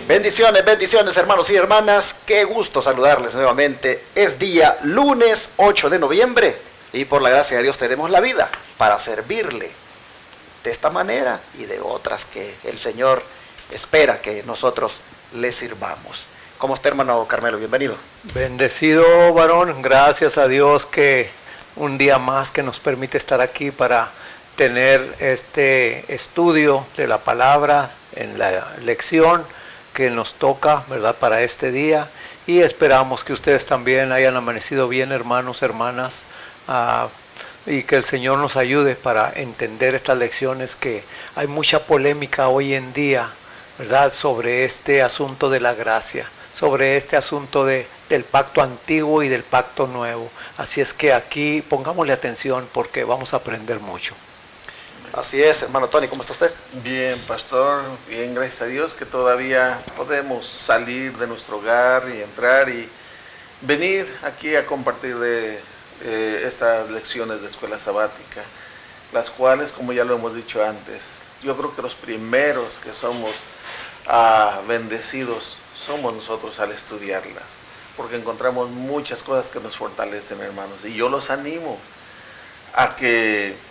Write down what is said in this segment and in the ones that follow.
Bendiciones, bendiciones hermanos y hermanas, qué gusto saludarles nuevamente. Es día lunes 8 de noviembre y por la gracia de Dios tenemos la vida para servirle de esta manera y de otras que el Señor espera que nosotros le sirvamos. ¿Cómo está, hermano Carmelo? Bienvenido. Bendecido varón, gracias a Dios que un día más que nos permite estar aquí para tener este estudio de la palabra en la lección que nos toca, ¿verdad?, para este día, y esperamos que ustedes también hayan amanecido bien, hermanos, hermanas, y que el Señor nos ayude para entender estas lecciones, que hay mucha polémica hoy en día, ¿verdad?, sobre este asunto de la gracia, sobre este asunto del pacto antiguo y del pacto nuevo. Así es que aquí pongámosle atención porque vamos a aprender mucho. Así es, hermano Tony, ¿cómo está usted? Bien, pastor, bien, gracias a Dios que todavía podemos salir de nuestro hogar y entrar y venir aquí a compartir de estas lecciones de escuela sabática, las cuales, como ya lo hemos dicho antes, yo creo que los primeros que somos bendecidos somos nosotros al estudiarlas, porque encontramos muchas cosas que nos fortalecen, hermanos, y yo los animo a que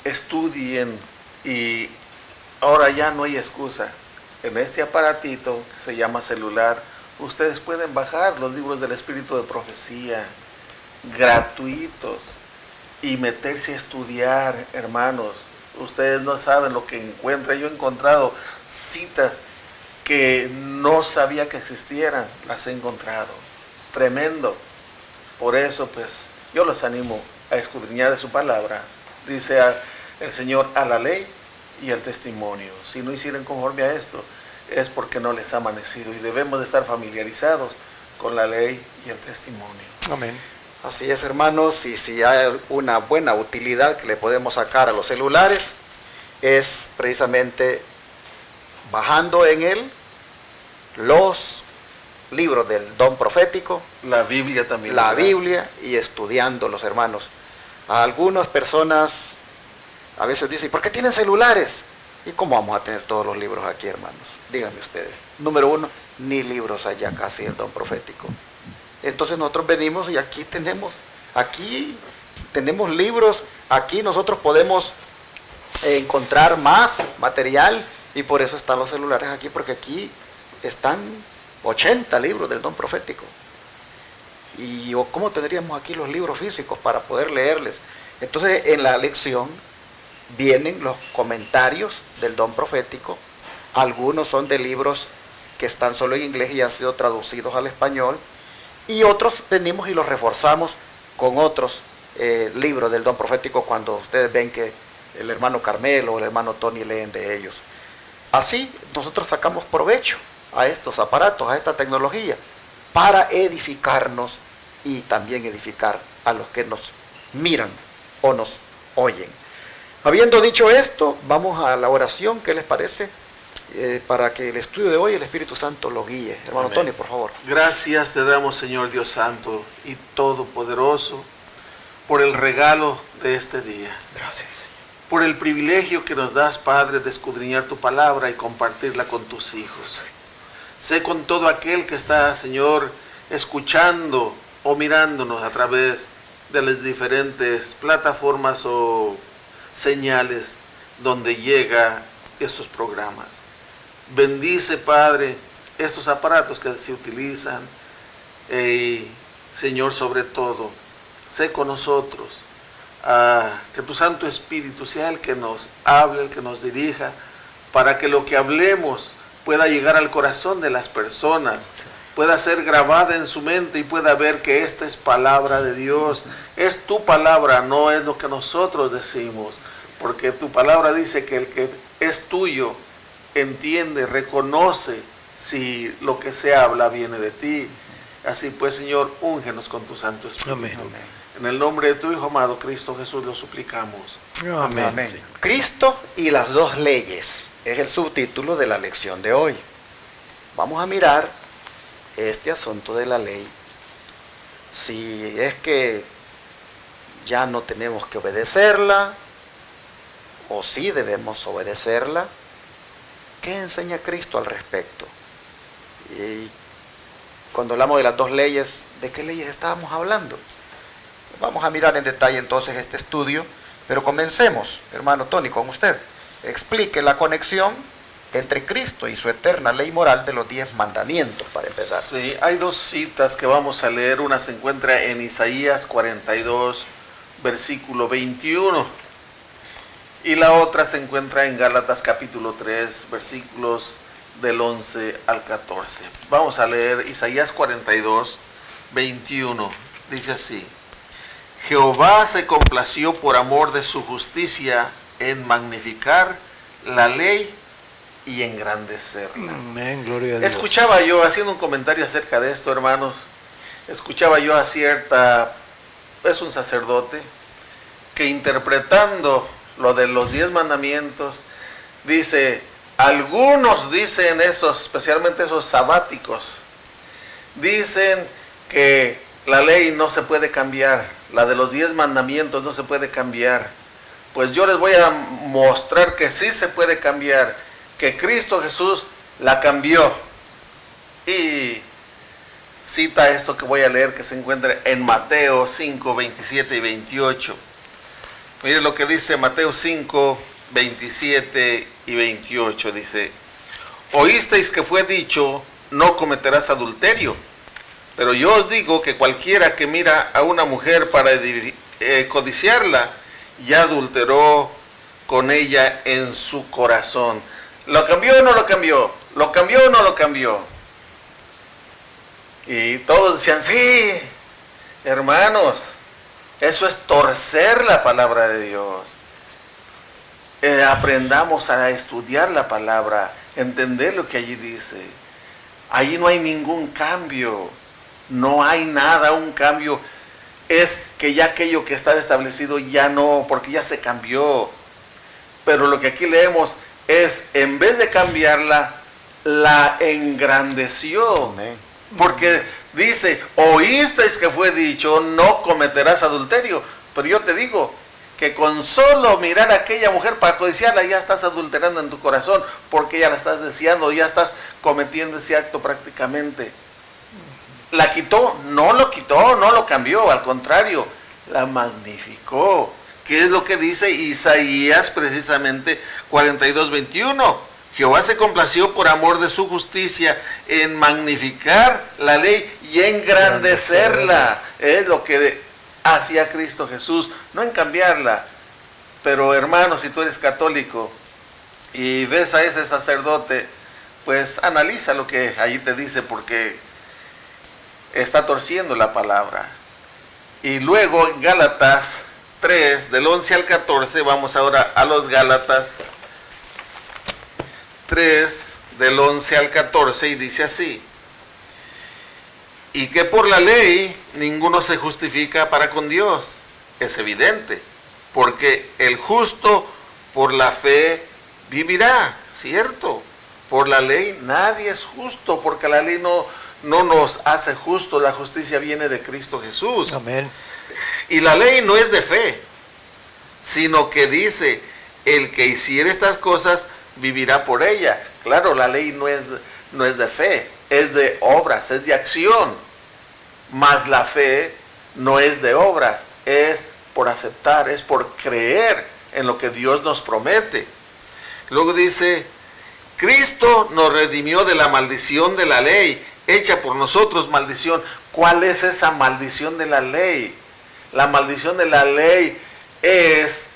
estudien, y ahora ya no hay excusa. En este aparatito que se llama celular, ustedes pueden bajar los libros del Espíritu de Profecía gratuitos y meterse a estudiar, hermanos. Ustedes no saben lo que encuentran. Yo he encontrado citas que no sabía que existieran, las he encontrado. Tremendo. Por eso, pues, yo los animo a escudriñar de su palabra. Dice el Señor: a la ley y al testimonio. Si no hicieran conforme a esto, es porque no les ha amanecido, y debemos de estar familiarizados con la ley y el testimonio. Amén. Así es, hermanos, y si hay una buena utilidad que le podemos sacar a los celulares, es precisamente bajando en él los libros del don profético, La Biblia también. la Biblia, y estudiando los hermanos. A algunas personas a veces dicen: ¿por qué tienen celulares? ¿Y cómo vamos a tener todos los libros aquí, hermanos? Díganme ustedes. Número uno, ni libros hay ya casi del don profético. Entonces nosotros venimos y aquí tenemos libros, aquí nosotros podemos encontrar más material, y por eso están los celulares aquí, porque aquí están 80 libros del don profético. ¿Y cómo tendríamos aquí los libros físicos para poder leerles? Entonces en la lección vienen los comentarios del don profético. Algunos son de libros que están solo en inglés y han sido traducidos al español, y otros venimos y los reforzamos con otros libros del don profético cuando ustedes ven que el hermano Carmelo o el hermano Tony leen de ellos. Así nosotros sacamos provecho a estos aparatos, a esta tecnología, para edificarnos y también edificar a los que nos miran o nos oyen. Habiendo dicho esto, vamos a la oración. ¿Qué les parece? Para que el estudio de hoy el Espíritu Santo lo guíe. Hermano Tony, por favor. Gracias te damos, Señor Dios Santo y Todopoderoso, por el regalo de este día. Gracias. Por el privilegio que nos das, Padre, de escudriñar tu palabra y compartirla con tus hijos. Sé con todo aquel que está, Señor, escuchando o mirándonos a través de las diferentes plataformas o señales donde llega estos programas. Bendice, Padre, estos aparatos que se utilizan, Señor, sobre todo, sé con nosotros, que tu Santo Espíritu sea el que nos hable, el que nos dirija, para que lo que hablemos pueda llegar al corazón de las personas, pueda ser grabada en su mente y pueda ver que esta es palabra de Dios. Es tu palabra, no es lo que nosotros decimos, porque tu palabra dice que el que es tuyo entiende, reconoce si lo que se habla viene de ti. Así pues, Señor, úngenos con tu Santo Espíritu. Amén. En el nombre de tu Hijo amado Cristo Jesús lo suplicamos. Amén. Amén. Cristo y las dos leyes es el subtítulo de la lección de hoy. Vamos a mirar este asunto de la ley. Si es que ya no tenemos que obedecerla, o si debemos obedecerla. ¿Qué enseña Cristo al respecto? Y cuando hablamos de las dos leyes, ¿de qué leyes estábamos hablando? Vamos a mirar en detalle entonces este estudio, pero comencemos, hermano Tony, con usted. Explique la conexión entre Cristo y su eterna ley moral de los 10 mandamientos, para empezar. Sí, hay dos citas que vamos a leer. Una se encuentra en Isaías 42, versículo 21. Y la otra se encuentra en Gálatas capítulo 3, versículos del 11 al 14. Vamos a leer Isaías 42, 21. Dice así: Jehová se complació por amor de su justicia en magnificar la ley y engrandecerla. Amén, gloria a Dios. Escuchaba yo, haciendo un comentario acerca de esto, hermanos, escuchaba yo a es un sacerdote, que interpretando lo de los 10 mandamientos, dice, algunos dicen esos, especialmente esos sabáticos, dicen que la ley no se puede cambiar, la de los 10 mandamientos no se puede cambiar. Pues yo les voy a mostrar que sí se puede cambiar, que Cristo Jesús la cambió. Y cita esto que voy a leer, que se encuentra en Mateo 5, 27 y 28. Miren lo que dice Mateo 5, 27 y 28. Dice, oísteis que fue dicho, no cometerás adulterio. Pero yo os digo que cualquiera que mira a una mujer para codiciarla, ya adulteró con ella en su corazón. ¿Lo cambió o no lo cambió? ¿Lo cambió o no lo cambió? Y todos decían, sí, hermanos, eso es torcer la palabra de Dios. Aprendamos a estudiar la palabra, entender lo que allí dice. Allí no hay ningún cambio, no hay nada, un cambio. Es que ya aquello que estaba establecido ya no, porque ya se cambió. Pero lo que aquí leemos es, en vez de cambiarla, la engrandeció. Amén. Porque dice, oísteis que fue dicho, no cometerás adulterio. Pero yo te digo, que con solo mirar a aquella mujer para codiciarla, ya estás adulterando en tu corazón, porque ya la estás deseando, ya estás cometiendo ese acto prácticamente. ¿La quitó? No lo cambió, al contrario, la magnificó. ¿Qué es lo que dice Isaías precisamente 42, 21? Jehová se complació por amor de su justicia en magnificar la ley y engrandecerla. Es lo que hacía Cristo Jesús, no en cambiarla. Pero hermano, si tú eres católico y ves a ese sacerdote, pues analiza lo que allí te dice, porque está torciendo la palabra. Y luego en Gálatas 3, del 11 al 14, vamos ahora a los Gálatas 3, del 11 al 14, y dice así: y que por la ley ninguno se justifica para con Dios. Es evidente, porque el justo por la fe vivirá, ¿cierto? Por la ley nadie es justo, porque la ley no nos hace justos, la justicia viene de Cristo Jesús. Amén. Y la ley no es de fe, sino que dice, el que hiciere estas cosas vivirá por ella. Claro, la ley no es de fe, es de obras, es de acción. Mas la fe no es de obras, es por aceptar, es por creer en lo que Dios nos promete. Luego dice, Cristo nos redimió de la maldición de la ley, hecha por nosotros maldición. ¿Cuál es esa maldición de la ley? La maldición de la ley es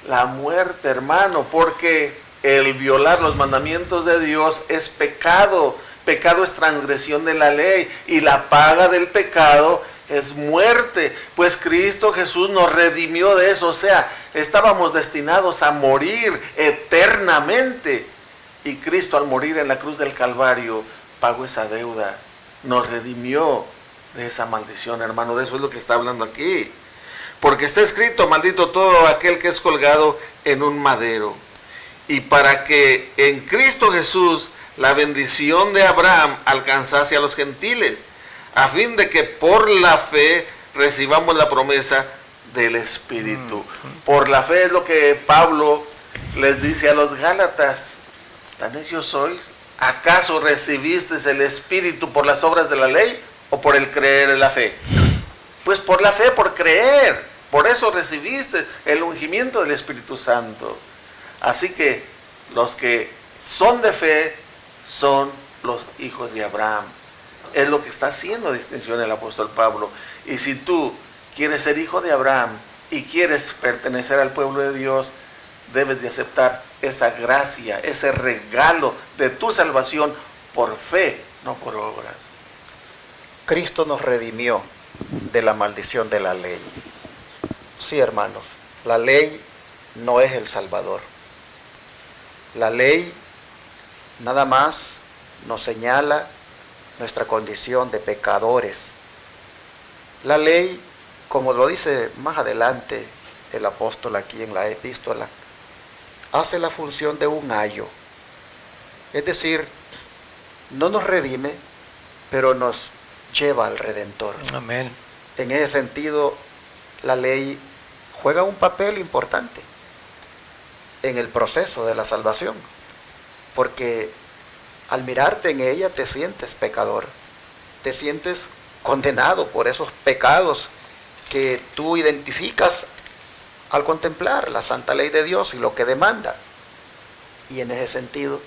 la muerte, hermano, porque el violar los mandamientos de Dios es pecado. Pecado es transgresión de la ley, y la paga del pecado es muerte. Pues Cristo Jesús nos redimió de eso, o sea, estábamos destinados a morir eternamente. Y Cristo, al morir en la cruz del Calvario, pagó esa deuda, nos redimió de esa maldición, hermano. De eso es lo que está hablando aquí. Porque está escrito, maldito todo aquel que es colgado en un madero. Y para que en Cristo Jesús la bendición de Abraham alcanzase a los gentiles, a fin de que por la fe recibamos la promesa del Espíritu. Por la fe es lo que Pablo les dice a los Gálatas. ¿Tan necios sois? ¿Acaso recibiste el Espíritu por las obras de la ley o por el creer en la fe? Pues por la fe, por creer. Por eso recibiste el ungimiento del Espíritu Santo. Así que los que son de fe son los hijos de Abraham. Es lo que está haciendo distinción el apóstol Pablo. Y si tú quieres ser hijo de Abraham y quieres pertenecer al pueblo de Dios, debes de aceptar esa gracia, ese regalo de tu salvación por fe, no por obras. Cristo nos redimió de la maldición de la ley. Sí, hermanos, la ley no es el Salvador. La ley nada más nos señala nuestra condición de pecadores. La ley, como lo dice más adelante el apóstol aquí en la epístola, hace la función de un ayo. Es decir, no nos redime, pero nos lleva al Redentor. Amén. En ese sentido, la ley juega un papel importante en el proceso de la salvación, porque al mirarte en ella te sientes pecador, te sientes condenado por esos pecados que tú identificas al contemplar la santa ley de Dios y lo que demanda. Y en ese sentido,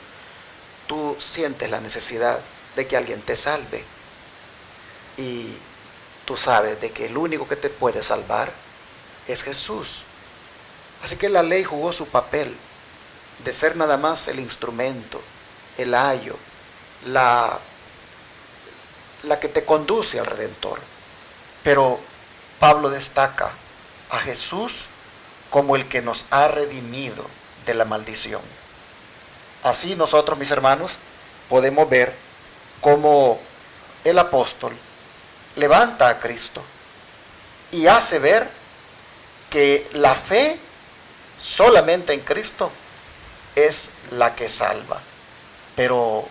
tú sientes la necesidad de que alguien te salve. Y tú sabes de que el único que te puede salvar es Jesús. Así que la ley jugó su papel de ser nada más el instrumento, el ayo, la que te conduce al Redentor. Pero Pablo destaca a Jesús como el que nos ha redimido de la maldición. Así nosotros, mis hermanos, podemos ver cómo el apóstol levanta a Cristo y hace ver que la fe solamente en Cristo es la que salva. Pero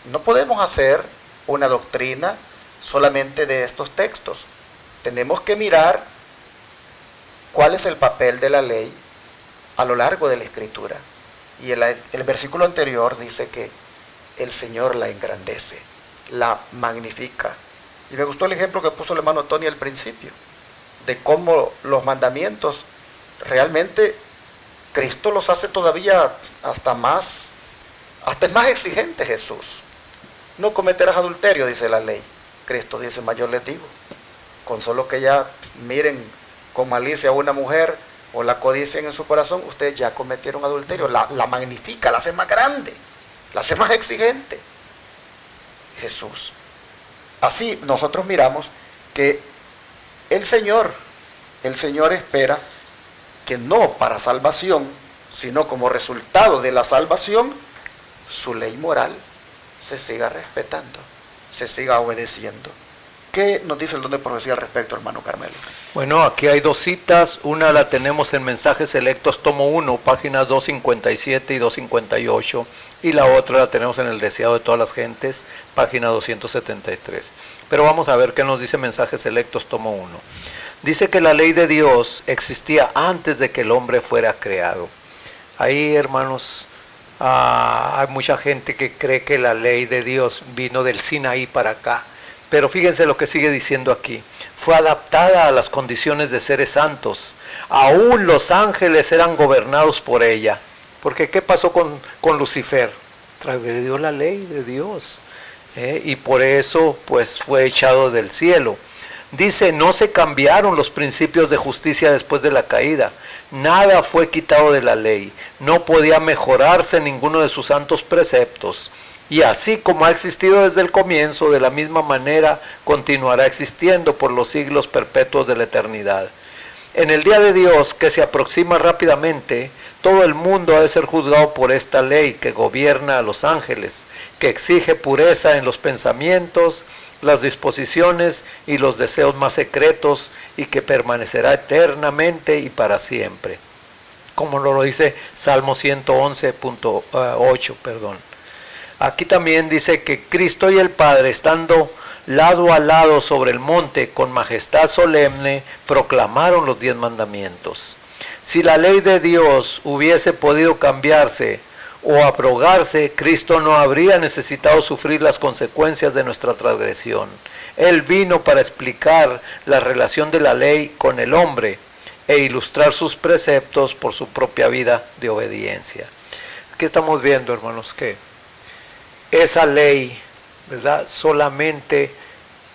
no podemos hacer una doctrina solamente de estos textos. Tenemos que mirar cuál es el papel de la ley a lo largo de la Escritura. Y el versículo anterior dice que el Señor la engrandece, la magnifica. Y me gustó el ejemplo que puso el hermano Tony al principio, de cómo los mandamientos realmente Cristo los hace todavía hasta es más exigente Jesús. No cometerás adulterio, dice la ley. Cristo dice, más yo les digo, con solo que ya miren con malicia a una mujer o la codicien en su corazón, ustedes ya cometieron adulterio. La magnifica, la hace más grande, la hace más exigente. Jesús. Así nosotros miramos que el Señor espera que no para salvación, sino como resultado de la salvación, su ley moral se siga respetando, se siga obedeciendo. ¿Qué nos dice el don de profecía al respecto, hermano Carmelo? Bueno, aquí hay dos citas. Una la tenemos en Mensajes Selectos, tomo 1, páginas 257 y 258. Y la otra la tenemos en El Deseado de Todas las Gentes, página 273. Pero vamos a ver qué nos dice Mensajes Selectos, tomo 1. Dice que la ley de Dios existía antes de que el hombre fuera creado. Ahí, hermanos, hay mucha gente que cree que la ley de Dios vino del Sinaí para acá. Pero fíjense lo que sigue diciendo aquí. Fue adaptada a las condiciones de seres santos. Aún los ángeles eran gobernados por ella. Porque ¿qué pasó con Lucifer? Transgredió la ley de Dios. Y por eso pues fue echado del cielo. Dice, no se cambiaron los principios de justicia después de la caída. Nada fue quitado de la ley. No podía mejorarse ninguno de sus santos preceptos. Y así como ha existido desde el comienzo, de la misma manera continuará existiendo por los siglos perpetuos de la eternidad. En el día de Dios, que se aproxima rápidamente, todo el mundo ha de ser juzgado por esta ley que gobierna a los ángeles, que exige pureza en los pensamientos, las disposiciones y los deseos más secretos, y que permanecerá eternamente y para siempre. Como lo dice Salmo 111.8, Aquí también dice que Cristo y el Padre, estando lado a lado sobre el monte con majestad solemne, proclamaron los 10 mandamientos. Si la ley de Dios hubiese podido cambiarse o abrogarse, Cristo no habría necesitado sufrir las consecuencias de nuestra transgresión. Él vino para explicar la relación de la ley con el hombre e ilustrar sus preceptos por su propia vida de obediencia. Aquí estamos viendo, hermanos, que esa ley, ¿verdad?, solamente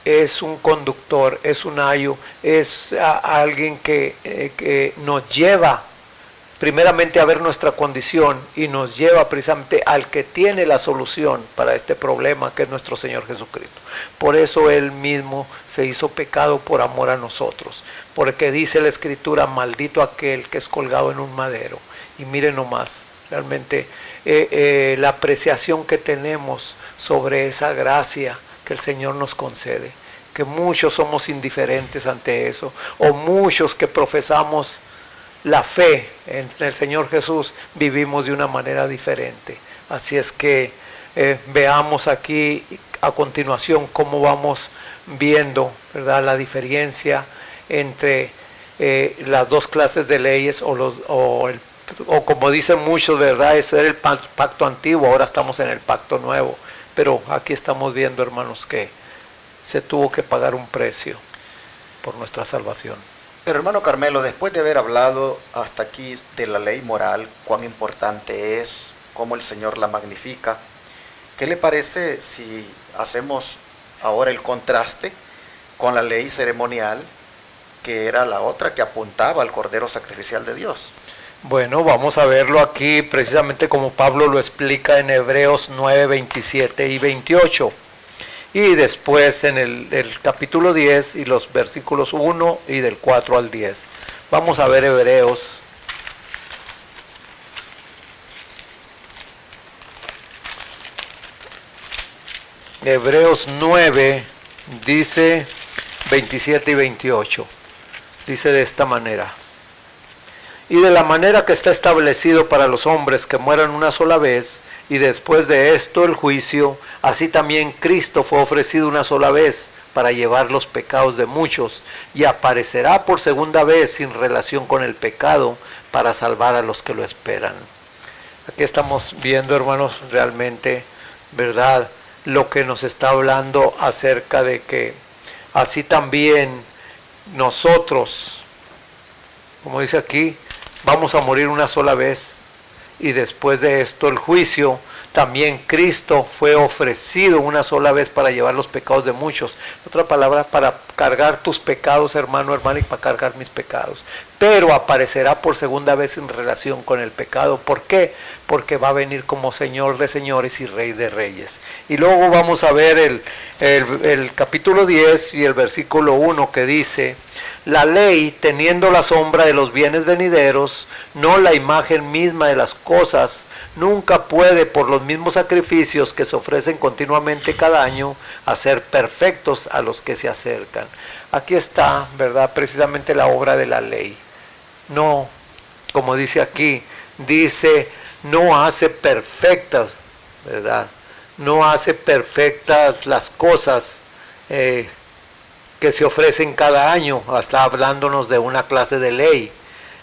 es un conductor, es un ayo, es alguien que nos lleva primeramente a ver nuestra condición y nos lleva precisamente al que tiene la solución para este problema, que es nuestro Señor Jesucristo. Por eso Él mismo se hizo pecado por amor a nosotros, porque dice la Escritura, maldito aquel que es colgado en un madero. Y miren nomás, realmente la apreciación que tenemos sobre esa gracia que el Señor nos concede, que muchos somos indiferentes ante eso, o muchos que profesamos la fe en el Señor Jesús vivimos de una manera diferente. Así es que veamos aquí a continuación cómo vamos viendo, ¿verdad?, la diferencia entre las dos clases de leyes, o como dicen muchos, ¿verdad?, ese era el pacto antiguo, ahora estamos en el pacto nuevo. Pero aquí estamos viendo, hermanos, que se tuvo que pagar un precio por nuestra salvación. Pero hermano Carmelo, después de haber hablado hasta aquí de la ley moral, cuán importante es, cómo el Señor la magnifica, ¿qué le parece si hacemos ahora el contraste con la ley ceremonial, que era la otra que apuntaba al Cordero Sacrificial de Dios? Bueno, vamos a verlo aquí precisamente como Pablo lo explica en Hebreos 9, 27 y 28. Y después en el capítulo 10 y los versículos 1 y del 4 al 10. Vamos a ver Hebreos. Hebreos 9 dice 27 y 28. Dice de esta manera. Y de la manera que está establecido para los hombres que mueran una sola vez, y después de esto el juicio, así también Cristo fue ofrecido una sola vez para llevar los pecados de muchos, y aparecerá por segunda vez sin relación con el pecado para salvar a los que lo esperan. Aquí estamos viendo, hermanos, realmente, ¿verdad?, lo que nos está hablando acerca de que así también nosotros, como dice aquí, vamos a morir una sola vez, y después de esto el juicio. También Cristo fue ofrecido una sola vez para llevar los pecados de muchos. Otra palabra, para cargar tus pecados, hermano, hermana, y para cargar mis pecados. Pero aparecerá por segunda vez en relación con el pecado. ¿Por qué? Porque va a venir como Señor de señores y Rey de reyes. Y luego vamos a ver el capítulo 10 y el versículo 1 que dice: la ley, teniendo la sombra de los bienes venideros, no la imagen misma de las cosas, nunca puede, por los mismos sacrificios que se ofrecen continuamente cada año, hacer perfectos a los que se acercan. Aquí está, ¿verdad?, precisamente la obra de la ley. No, como dice aquí, dice, no hace perfectas, ¿verdad? No hace perfectas las cosas que se ofrecen cada año. Está hablándonos de una clase de ley.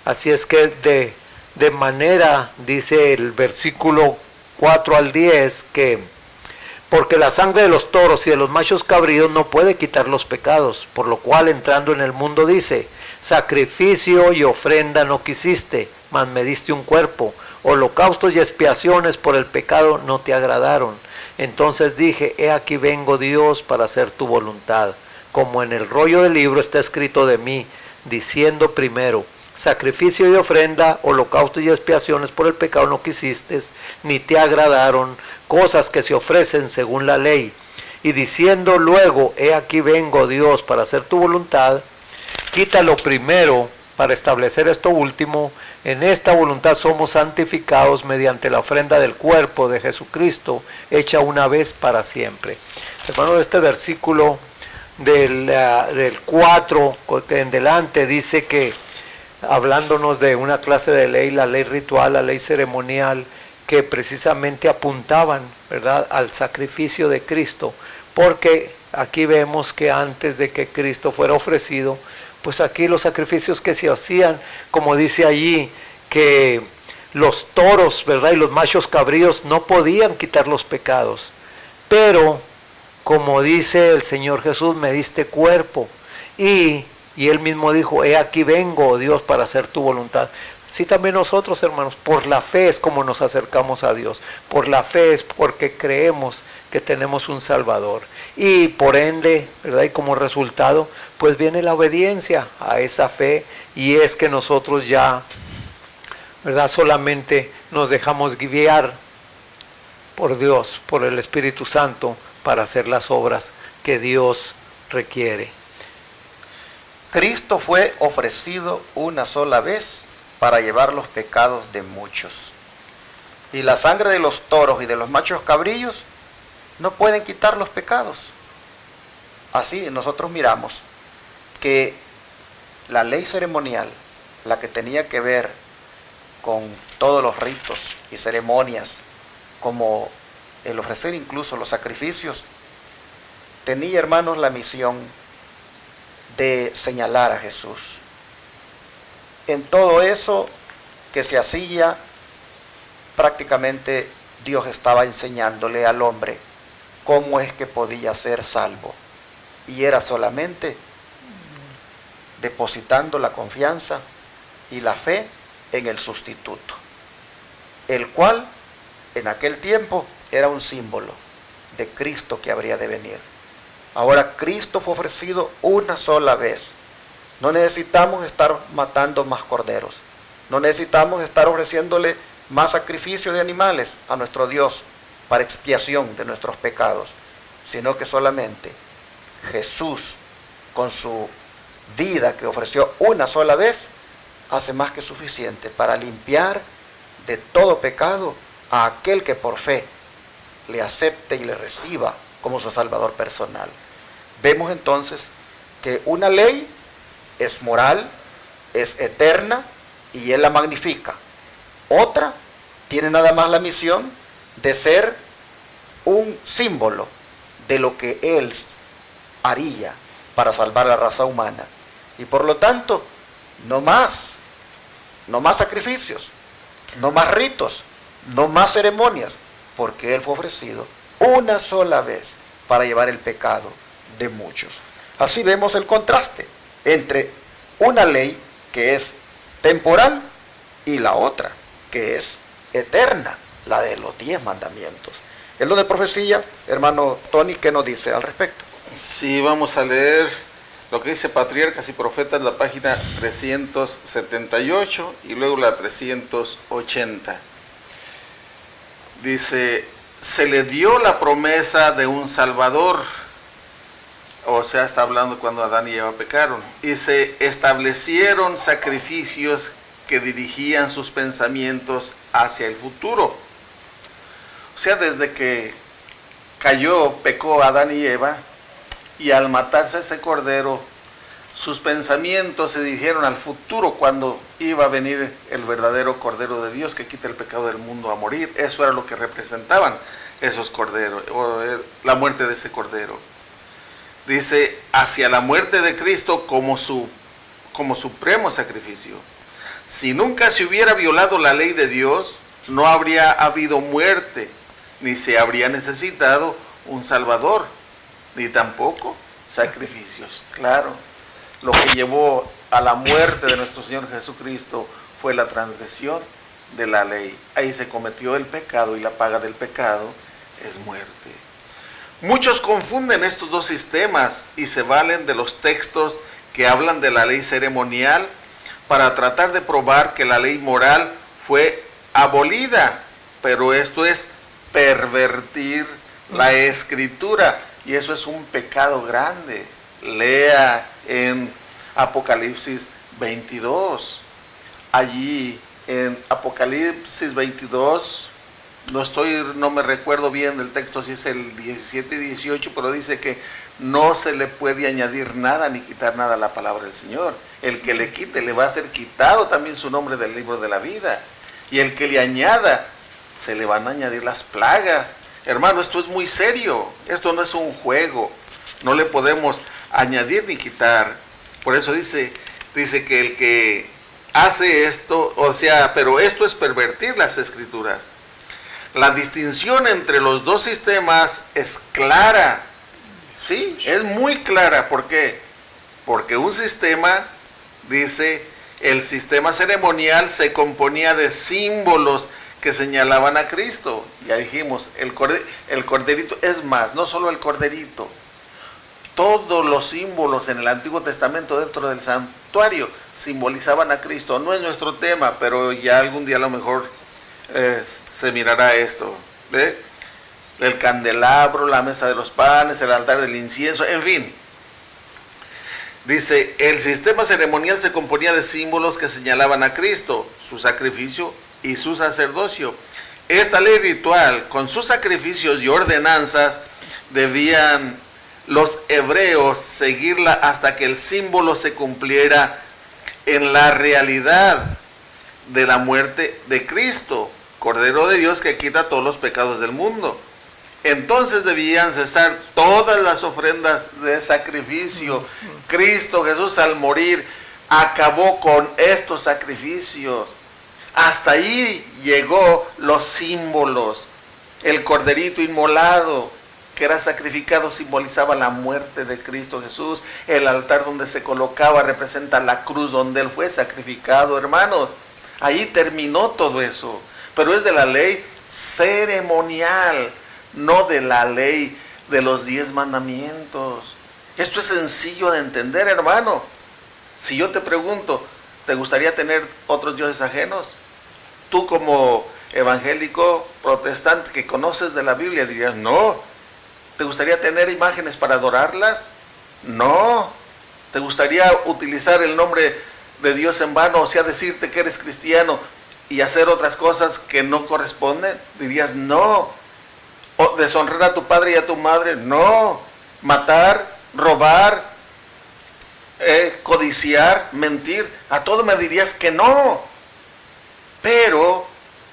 Así es que de manera, dice el versículo 4 al 10, que porque la sangre de los toros y de los machos cabríos no puede quitar los pecados, por lo cual entrando en el mundo dice: sacrificio y ofrenda no quisiste, mas me diste un cuerpo, holocaustos y expiaciones por el pecado no te agradaron. Entonces dije: he aquí vengo, Dios, para hacer tu voluntad. Como en el rollo del libro está escrito de mí, diciendo primero: sacrificio y ofrenda, holocaustos y expiaciones por el pecado no quisiste, ni te agradaron, cosas que se ofrecen según la ley. Y diciendo luego: he aquí vengo, Dios, para hacer tu voluntad, quita lo primero para establecer esto último. En esta voluntad somos santificados mediante la ofrenda del cuerpo de Jesucristo, hecha una vez para siempre. Hermano, este versículo del 4 en delante dice que, hablándonos de una clase de ley, la ley ritual, la ley ceremonial, que precisamente apuntaban, ¿verdad?, al sacrificio de Cristo, porque aquí vemos que antes de que Cristo fuera ofrecido, pues aquí los sacrificios que se hacían, como dice allí, que los toros, ¿verdad? Y los machos cabríos no podían quitar los pecados. Pero, como dice el Señor Jesús, me diste cuerpo. Y Él mismo dijo, he aquí vengo, oh Dios, para hacer tu voluntad. Sí, también nosotros, hermanos, por la fe es como nos acercamos a Dios. Por la fe es porque creemos que tenemos un Salvador. Y por ende, ¿verdad? Y como resultado, pues viene la obediencia a esa fe. Y es que nosotros ya, ¿verdad? Solamente nos dejamos guiar por Dios, por el Espíritu Santo, para hacer las obras que Dios requiere. Cristo fue ofrecido una sola vez para llevar los pecados de muchos. Y la sangre de los toros y de los machos cabrillos no pueden quitar los pecados. Así nosotros miramos que la ley ceremonial, la que tenía que ver con todos los ritos y ceremonias, como el ofrecer incluso los sacrificios, tenía, hermanos, la misión de señalar a Jesús. En todo eso que se hacía, prácticamente Dios estaba enseñándole al hombre cómo es que podía ser salvo. Y era solamente depositando la confianza y la fe en el sustituto, el cual en aquel tiempo era un símbolo de Cristo que habría de venir. Ahora Cristo fue ofrecido una sola vez. No necesitamos estar matando más corderos. No necesitamos estar ofreciéndole más sacrificio de animales a nuestro Dios para expiación de nuestros pecados, sino que solamente Jesús, con su vida que ofreció una sola vez, hace más que suficiente para limpiar de todo pecado a aquel que por fe le acepte y le reciba como su Salvador personal. Vemos entonces que una ley es moral, es eterna y Él la magnifica. Otra tiene nada más la misión de ser un símbolo de lo que Él haría para salvar a la raza humana. Y por lo tanto, no más sacrificios, no más ritos, no más ceremonias, porque Él fue ofrecido una sola vez para llevar el pecado de muchos. Así vemos el contraste entre una ley que es temporal y la otra que es eterna, la de los 10 mandamientos. El don de profecía, hermano Tony, ¿qué nos dice al respecto? Sí, vamos a leer lo que dice Patriarcas y Profetas, la página 378 y luego la 380. Dice, se le dio la promesa de un Salvador. O sea, está hablando cuando Adán y Eva pecaron. Y se establecieron sacrificios que dirigían sus pensamientos hacia el futuro. O sea, desde que pecó Adán y Eva, y al matarse ese cordero, sus pensamientos se dirigieron al futuro, cuando iba a venir el verdadero Cordero de Dios que quita el pecado del mundo a morir. Eso era lo que representaban esos corderos, o la muerte de ese cordero. Dice, hacia la muerte de Cristo como supremo sacrificio. Si nunca se hubiera violado la ley de Dios, no habría habido muerte, ni se habría necesitado un Salvador, ni tampoco sacrificios. Claro, lo que llevó a la muerte de nuestro Señor Jesucristo fue la transgresión de la ley. Ahí se cometió el pecado y la paga del pecado es muerte. Muchos confunden estos dos sistemas y se valen de los textos que hablan de la ley ceremonial para tratar de probar que la ley moral fue abolida, pero esto es pervertir la Escritura y eso es un pecado grande. Lea en Apocalipsis 22. Allí en Apocalipsis 22, no me recuerdo bien del texto si es el 17 y 18, pero dice que no se le puede añadir nada ni quitar nada a la palabra del Señor. El que le quite, le va a ser quitado también su nombre del libro de la vida. Y el que le añada, se le van a añadir las plagas. Hermano, esto es muy serio. Esto no es un juego. No le podemos añadir ni quitar. Por eso dice que el que hace esto, o sea, pero esto es pervertir las escrituras. La distinción entre los dos sistemas es clara, sí, es muy clara. ¿Por qué? Porque un sistema, dice, el sistema ceremonial se componía de símbolos que señalaban a Cristo. Ya dijimos, el corderito, es más, no solo el corderito, todos los símbolos en el Antiguo Testamento dentro del santuario simbolizaban a Cristo. No es nuestro tema, pero ya algún día a lo mejor se mirará esto. ¿Ve? El candelabro, la mesa de los panes, el altar del incienso, en fin. Dice, el sistema ceremonial se componía de símbolos que señalaban a Cristo, su sacrificio y su sacerdocio. Esta ley ritual, con sus sacrificios y ordenanzas, debían los hebreos seguirla hasta que el símbolo se cumpliera en la realidad de la muerte de Cristo, Cordero de Dios que quita todos los pecados del mundo. Entonces debían cesar todas las ofrendas de sacrificio. Cristo Jesús al morir acabó con estos sacrificios. Hasta ahí llegó los símbolos. El corderito inmolado que era sacrificado simbolizaba la muerte de Cristo Jesús. El altar donde se colocaba representa la cruz donde Él fue sacrificado, hermanos. Ahí terminó todo eso. Pero es de la ley ceremonial, no de la ley de los 10 mandamientos. Esto es sencillo de entender, hermano. Si yo te pregunto, ¿te gustaría tener otros dioses ajenos? Tú como evangélico protestante que conoces de la Biblia dirías, no. ¿Te gustaría tener imágenes para adorarlas? No. ¿Te gustaría utilizar el nombre de Dios en vano? O sea, decirte que eres cristiano y hacer otras cosas que no corresponden. Dirías, no. ¿O deshonrar a tu padre y a tu madre? No. Matar, robar, codiciar, mentir. A todo me dirías que no. Pero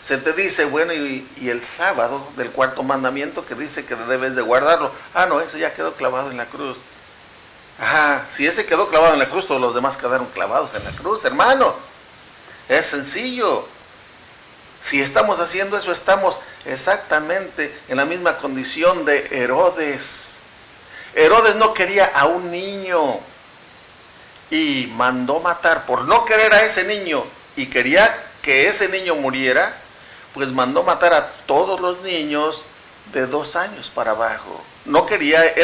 se te dice, bueno, y el sábado del cuarto mandamiento que dice que debes de guardarlo. Ah, no, ese ya quedó clavado en la cruz. Ah, si ese quedó clavado en la cruz, todos los demás quedaron clavados en la cruz, hermano. Es sencillo. Si estamos haciendo eso, estamos exactamente en la misma condición de Herodes. Herodes no quería a un niño y mandó matar por no querer a ese niño y quería que ese niño muriera. Pues mandó matar a todos los niños de 2 años para abajo. Él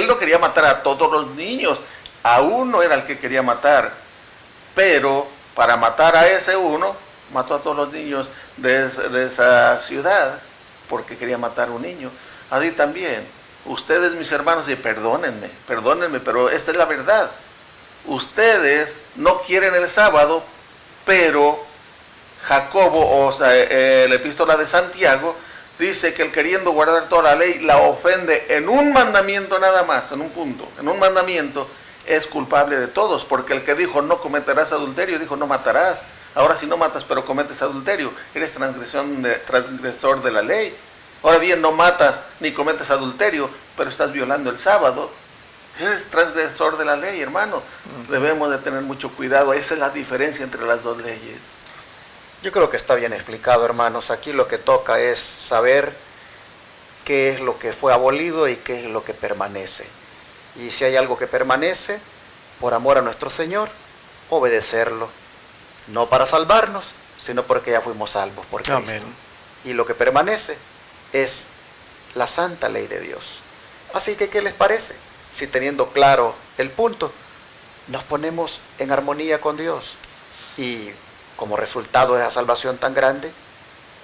no quería matar a todos los niños, a uno era el que quería matar. Pero para matar a ese uno, mató a todos los niños de esa ciudad, porque quería matar a un niño. Así también, ustedes mis hermanos, y perdónenme, pero esta es la verdad. Ustedes no quieren el sábado, pero Jacobo, o sea, la epístola de Santiago, dice que el queriendo guardar toda la ley, la ofende en un mandamiento nada más, en un punto, en un mandamiento, es culpable de todos, porque el que dijo no cometerás adulterio, dijo no matarás. Ahora si no matas pero cometes adulterio, eres transgresor de la ley. Ahora bien, no matas ni cometes adulterio, pero estás violando el sábado, eres transgresor de la ley, hermano. Debemos de tener mucho cuidado, esa es la diferencia entre las dos leyes. Yo creo que está bien explicado, hermanos. Aquí lo que toca es saber qué es lo que fue abolido y qué es lo que permanece. Y si hay algo que permanece, por amor a nuestro Señor, obedecerlo. No para salvarnos, sino porque ya fuimos salvos por Cristo. Amén. Y lo que permanece es la santa ley de Dios. Así que, ¿qué les parece? Si teniendo claro el punto, nos ponemos en armonía con Dios y como resultado de esa salvación tan grande,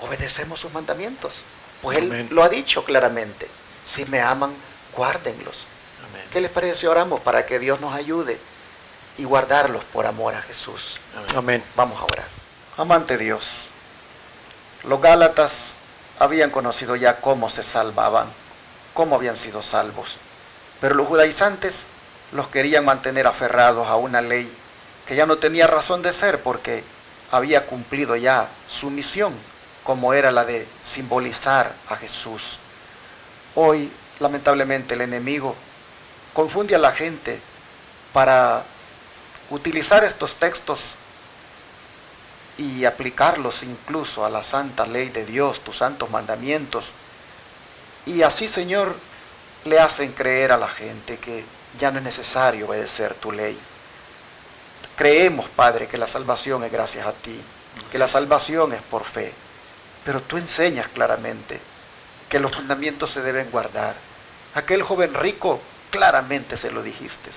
obedecemos sus mandamientos. Pues Amén. Él lo ha dicho claramente. Si me aman, guárdenlos. Amén. ¿Qué les parece si oramos para que Dios nos ayude y guardarlos por amor a Jesús? Amén. Vamos a orar. Amante Dios, los Gálatas habían conocido ya cómo se salvaban, cómo habían sido salvos. Pero los judaizantes los querían mantener aferrados a una ley que ya no tenía razón de ser porque había cumplido ya su misión, como era la de simbolizar a Jesús. Hoy, lamentablemente, el enemigo confunde a la gente para utilizar estos textos y aplicarlos incluso a la santa ley de Dios, tus santos mandamientos. Y así, Señor, le hacen creer a la gente que ya no es necesario obedecer tu ley. Creemos, Padre, que la salvación es gracias a ti, que la salvación es por fe, pero tú enseñas claramente que los mandamientos se deben guardar. Aquel joven rico claramente se lo dijiste,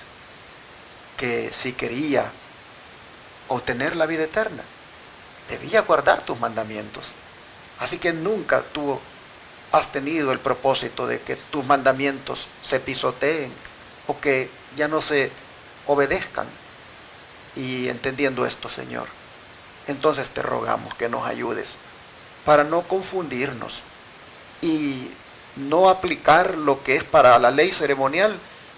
que si quería obtener la vida eterna, debía guardar tus mandamientos. Así que nunca tú has tenido el propósito de que tus mandamientos se pisoteen o que ya no se obedezcan. Y entendiendo esto, Señor, entonces te rogamos que nos ayudes para no confundirnos y no aplicar lo que es para la ley ceremonial,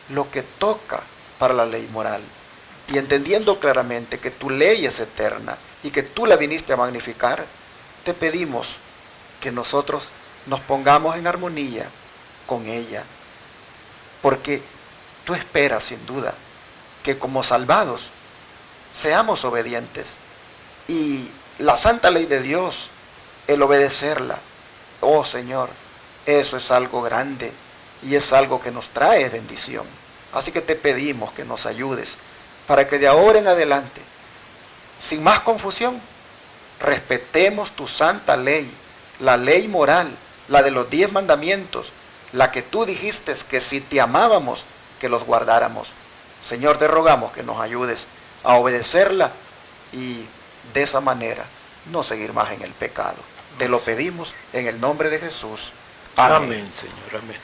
lo que toca para la ley moral. Y entendiendo claramente que tu ley es eterna y que tú la viniste a magnificar, te pedimos que nosotros nos pongamos en armonía con ella, porque tú esperas sin duda que como salvados seamos obedientes, y la santa ley de Dios, el obedecerla, oh Señor, eso es algo grande y es algo que nos trae bendición. Así que te pedimos que nos ayudes para que de ahora en adelante, sin más confusión, respetemos tu santa ley, la ley moral, la de los 10 mandamientos, la que tú dijiste que si te amábamos, que los guardáramos. Señor, te rogamos que nos ayudes a obedecerla y de esa manera no seguir más en el pecado. Te lo pedimos en el nombre de Jesús. Amén. Amén, Señor, amén.